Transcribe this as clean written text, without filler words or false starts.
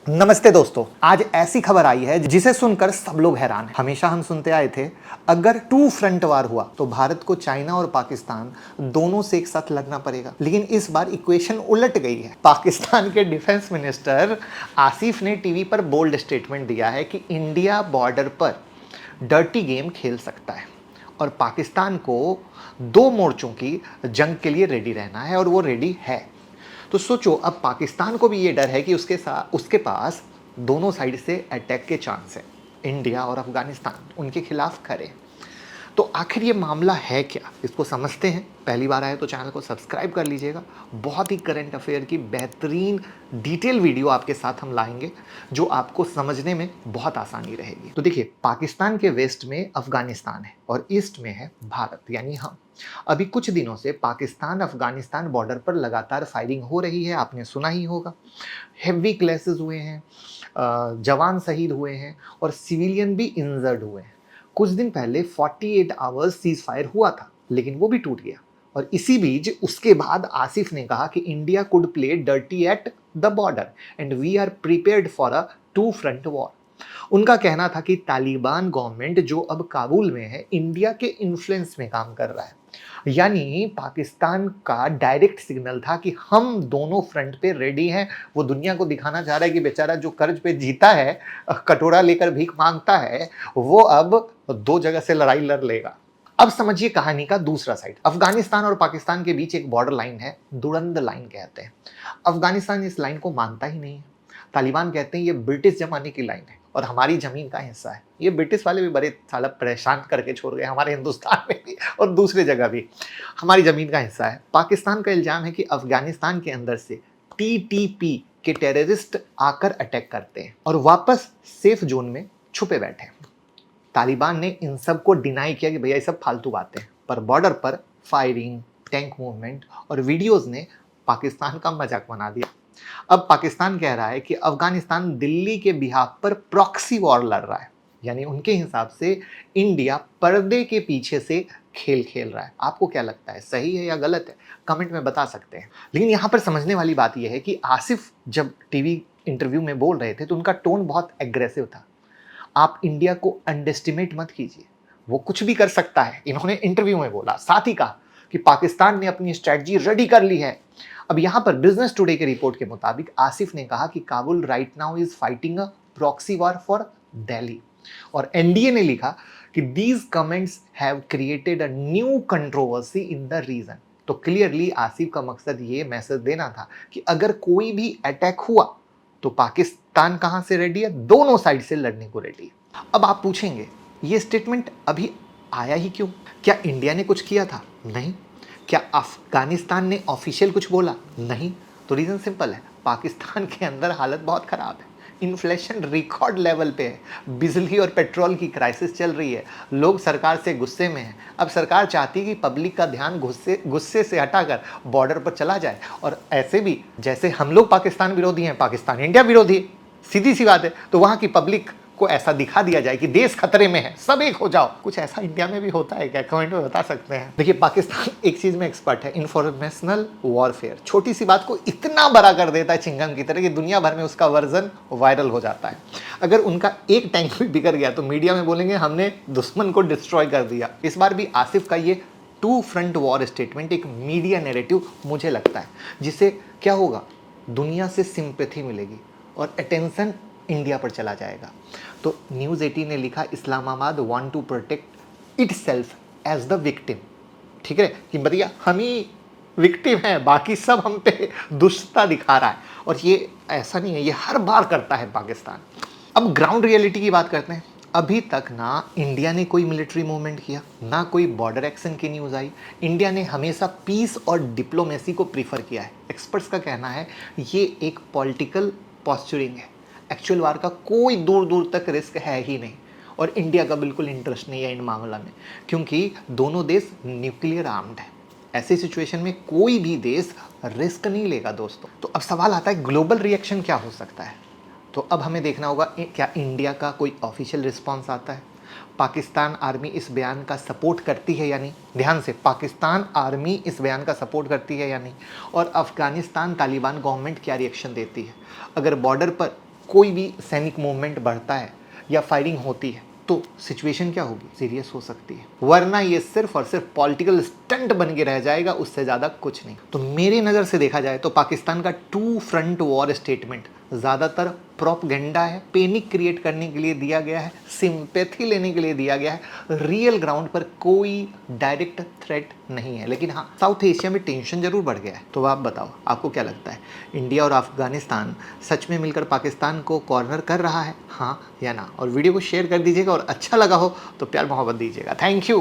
नमस्ते दोस्तों, आज ऐसी खबर आई है जिसे सुनकर सब लोग हैरान हैं। हमेशा हम सुनते आए थे अगर टू फ्रंट वार हुआ तो भारत को चाइना और पाकिस्तान दोनों से एक साथ लड़ना पड़ेगा। लेकिन इस बार इक्वेशन उलट गई है। पाकिस्तान के डिफेंस मिनिस्टर आसिफ ने टीवी पर बोल्ड स्टेटमेंट दिया है कि इंडिया बॉर्डर पर डर्टी गेम खेल सकता है और पाकिस्तान को दो मोर्चों की जंग के लिए रेडी रहना है और वो रेडी है। तो सोचो, अब पाकिस्तान को भी ये डर है कि उसके पास दोनों साइड से अटैक के चांस है। इंडिया और अफगानिस्तान उनके खिलाफ खड़े। तो आखिर ये मामला है क्या, इसको समझते हैं। पहली बार आए तो चैनल को सब्सक्राइब कर लीजिएगा। बहुत ही करंट अफेयर की बेहतरीन डिटेल वीडियो आपके साथ हम लाएंगे जो आपको समझने में बहुत आसानी रहेगी। तो देखिए, पाकिस्तान के वेस्ट में अफगानिस्तान है और ईस्ट में है भारत यानी हम। अभी कुछ दिनों से पाकिस्तान अफगानिस्तान बॉर्डर पर लगातार फायरिंग हो रही है, आपने सुना ही होगा। हेवी क्लैशेस हुए हैं, जवान शहीद हुए हैं और सिविलियन भी इंजर्ड हुए हैं। कुछ दिन पहले 48 आवर्स सीज फायर हुआ था, लेकिन वो भी टूट गया। और इसी बीच उसके बाद आसिफ ने कहा कि India could play dirty at the border and we are prepared for a two front war. उनका कहना था कि तालिबान गवर्नमेंट जो अब काबुल में है, इंडिया के इन्फ्लुएंस में काम कर रहा है। यानी पाकिस्तान का डायरेक्ट सिग्नल था कि हम दोनों फ्रंट पे रेडी हैं। वो दुनिया को दिखाना चाह रहा है कि बेचारा जो कर्ज पे जीता है, कटोरा लेकर भीख मांगता है, वो अब दो जगह से लड़ाई लड़ लेगा। अब समझिए कहानी का दूसरा साइड। अफगानिस्तान और पाकिस्तान के बीच एक बॉर्डर लाइन है, दुरंद लाइन कहते हैं। अफगानिस्तान इस लाइन को मानता ही नहीं है। तालिबान कहते हैं ये ब्रिटिश जमाने की लाइन है और हमारी जमीन का हिस्सा है। ये ब्रिटिश वाले भी बड़े साला परेशान करके छोड़ गए, हमारे हिंदुस्तान में भी और दूसरी जगह भी हमारी जमीन का हिस्सा है। पाकिस्तान का इल्जाम है कि अफगानिस्तान के अंदर से टीटीपी के टेररिस्ट आकर अटैक करते हैं और वापस सेफ जोन में छुपे बैठे हैं। तालिबान ने इन सब को डिनाई किया कि भैया ये सब फालतू बातें हैं, पर बॉर्डर पर फायरिंग, टैंक मूवमेंट और वीडियोस ने पाकिस्तान का मजाक बना दिया। अब पाकिस्तान कह रहा है कि अफगानिस्तान दिल्ली के बिहाफ पर प्रॉक्सी वॉर लड़ रहा है। यानी उनके हिसाब से इंडिया पर्दे के पीछे से खेल खेल रहा है। आपको क्या लगता है, सही है या गलत है? कमेंट में बता सकते हैं। लेकिन यहाँ पर समझने वाली बात यह है कि आसिफ जब टीवी इंटरव्यू में बोल रहे थे तो उनका टोन बहुत एग्रेसिव था। आप इंडिया को अंडरएस्टिमेट मत कीजिए, वो कुछ भी कर सकता है, इन्होंने इंटरव्यू में बोला। साथ ही कहा कि पाकिस्तान ने अपनी स्ट्रैटेजी रेडी कर ली है। अब यहाँ पर बिजनेस टुडे के रिपोर्ट के मुताबिक आसिफ ने कहा कि Kabul right now is fighting a proxy war for Delhi. और एनडीए ने लिखा कि these comments have created a new controversy in the region. तो क्लियरली आसिफ का मकसद ये मैसेज देना था कि अगर कोई भी अटैक हुआ तो पाकिस्तान कहां से रेडी है, दोनों साइड से लड़ने को रेडी है। अब आप पूछेंगे ये स्टेटमेंट अभी आया ही क्यों? क्या इंडिया ने कुछ किया था? नहीं। क्या अफगानिस्तान ने ऑफिशियल कुछ बोला? नहीं। तो रीजन सिंपल है, पाकिस्तान के अंदर हालत बहुत खराब है। इन्फ्लेशन रिकॉर्ड लेवल पे है, बिजली और पेट्रोल की क्राइसिस चल रही है, लोग सरकार से गुस्से में हैं। अब सरकार चाहती है कि पब्लिक का ध्यान गुस्से से हटाकर बॉर्डर पर चला जाए। और ऐसे भी जैसे हम लोग पाकिस्तान विरोधी हैं, पाकिस्तान इंडिया विरोधी है, सीधी सी बात है। तो वहाँ की पब्लिक को ऐसा दिखा दिया जाए कि देश खतरे में है, सब एक हो जाओ। कुछ ऐसा इंडिया में भी होता है क्या? कमेंट में बता सकते हैं। देखिए, पाकिस्तान एक चीज में एक्सपर्ट है, इंफॉर्मेशनल वॉरफेयर। छोटी सी बात को इतना बड़ा कर देता है चिंगम की तरह कि दुनिया भर में उसका वर्जन वायरल हो जाता है। अगर उनका एक टैंक भी बिगड़ गया तो मीडिया में बोलेंगे हमने दुश्मन को डिस्ट्रॉय कर दिया। इस बार भी आसिफ का ये टू फ्रंट वॉर स्टेटमेंट एक मीडिया नैरेटिव मुझे लगता है, जिससे क्या होगा, दुनिया से सिंपैथी मिलेगी और अटेंशन इंडिया पर चला जाएगा। तो न्यूज़ 18 ने लिखा Islamabad want to protect itself as the victim. ठीक है कि भैया हम ही विक्टिम हैं, बाकी सब हम पे दुष्टता दिखा रहा है। और ये ऐसा नहीं है, ये हर बार करता है पाकिस्तान। अब ग्राउंड रियलिटी की बात करते हैं। अभी तक ना इंडिया ने कोई मिलिट्री मूवमेंट किया, ना कोई बॉर्डर एक्शन की न्यूज़ आई। इंडिया ने हमेशा पीस और डिप्लोमेसी को प्रीफर किया है। एक्सपर्ट्स का कहना है ये एक पॉलिटिकल पॉस्चरिंग है, एक्चुअल वार का कोई दूर दूर तक रिस्क है ही नहीं। और इंडिया का बिल्कुल इंटरेस्ट नहीं है इन मामला में, क्योंकि दोनों देश न्यूक्लियर आर्म्ड है। ऐसी सिचुएशन में कोई भी देश रिस्क नहीं लेगा दोस्तों। तो अब सवाल आता है ग्लोबल रिएक्शन क्या हो सकता है। तो अब हमें देखना होगा क्या इंडिया का कोई ऑफिशियल रिस्पॉन्स आता है, पाकिस्तान आर्मी इस बयान का सपोर्ट करती है या नहीं। ध्यान से, पाकिस्तान आर्मी इस बयान का सपोर्ट करती है या नहीं। और अफगानिस्तान तालिबान गवर्नमेंट क्या रिएक्शन देती है। अगर बॉर्डर पर कोई भी सैनिक मूवमेंट बढ़ता है या फायरिंग होती है तो सिचुएशन क्या होगी, सीरियस हो सकती है, वरना ये सिर्फ और सिर्फ पॉलिटिकल स्टंट बन के रह जाएगा, उससे ज़्यादा कुछ नहीं। तो मेरी नज़र से देखा जाए तो पाकिस्तान का 2 फ्रंट वॉर स्टेटमेंट ज़्यादातर प्रोपगेंडा है, पैनिक क्रिएट करने के लिए दिया गया है, सिंपैथी लेने के लिए दिया गया है, रियल ग्राउंड पर कोई डायरेक्ट थ्रेट नहीं है। लेकिन हाँ, साउथ एशिया में टेंशन जरूर बढ़ गया है। तो आप बताओ, आपको क्या लगता है, इंडिया और अफगानिस्तान सच में मिलकर पाकिस्तान को कॉर्नर कर रहा है, हाँ या ना? और वीडियो को शेयर कर दीजिएगा और अच्छा लगा हो तो प्यार मोहब्बत दीजिएगा। Thank you.